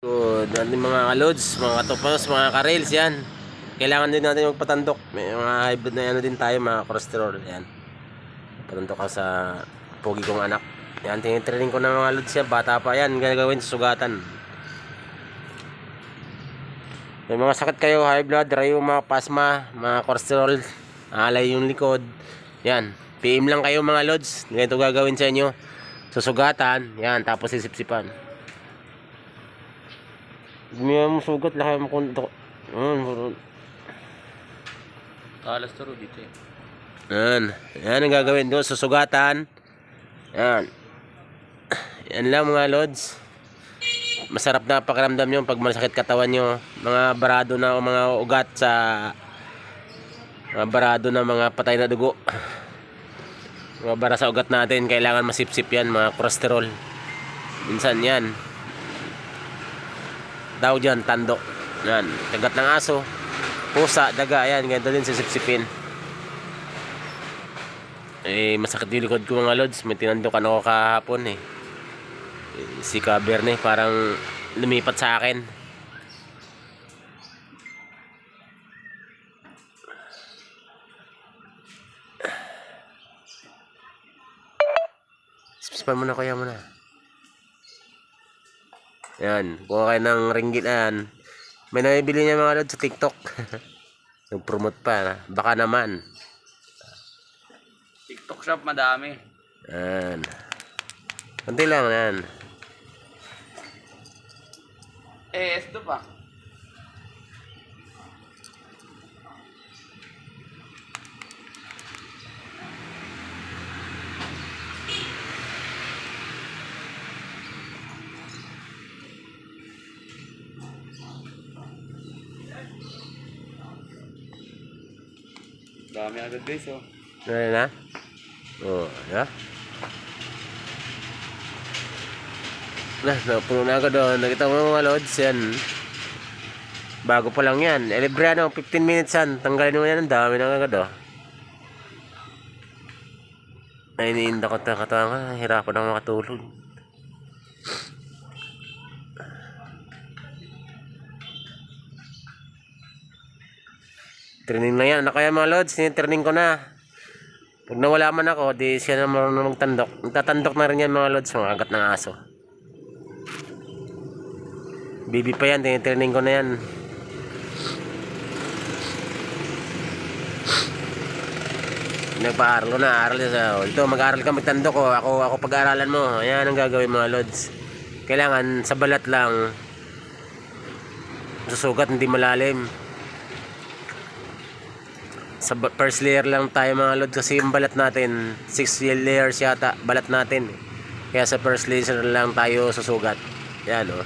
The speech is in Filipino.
So, natin mga kalods, mga katopanos, mga ka-rails, yan. Kailangan din natin magpatandok. May mga hybrid na ano din tayo, mga cholesterol, yan. Patandok ka sa pogi kong anak. Yan, tinitraining ko na mga lods yan. Bata pa yan, gagawin sa sugatan. May mga sakit kayo, high blood, rheuma, pasma, mga cholesterol, alay yung likod. Yan, PM lang kayo mga lods. Ganito gagawin sa inyo. Susugatan, yan, tapos sisipsipan. May mo sugat laki mo kunto. Talas turo dito eh. Yan. Yan ang gagawin doon. Susugatan. Yan. Yan lang mga lods. Masarap na pakiramdam nyo pag masakit katawan nyo. Mga barado na o mga ugat sa mga barado na mga patay na dugo. Mga bara sa ugat natin. Kailangan masipsip yan. Mga cholesterol. Minsan yan. Daw dyan, tandok. Yan, kagat ng aso, pusa, daga, yan, ganito din sisipsipin. Eh, masakit yung likod ko mga lods. May tinandokan ako kahapon eh. Si Kaberne, parang lumipat sa akin. Sipsipan mo na, kuya mo na. Yan, kuha kayo ng ringgit yan. May nabibili niya mga lods sa TikTok. Nag-promote pa. Baka naman. TikTok shop madami. Yan. Kunti lang yan. Esto pa. Dami agad guys oh. Ano na? Oh, ya. Napuno na agad doon. Nakita mo mga lods yan. Bago pa lang yan. Libre ano, 15 minutes yan. Tanggalin mo yan. Ang dami na agad oh. Ay, iniinda ko ito katawan ka. Hirapan ako makatulog. Training na yan. Ano kaya mga lods? Training ko na. Pag nawala man ako, di siya na marunong magtandok. Nagtatandok na rin yan mga lods. Mga agat ng aso. Baby pa yan. Training ko na yan. Nagpa-aral ko na. Aral sa ito. Mag-aral ka magtandok ko. Ako pag-aaralan mo. Ayan ang gagawin mga lods. Kailangan sa balat lang. Susugat hindi malalim. Sa first layer lang tayo mga lods kasi yung balat natin 6 layers yata balat natin, kaya sa first layer lang tayo susugat. Yan o.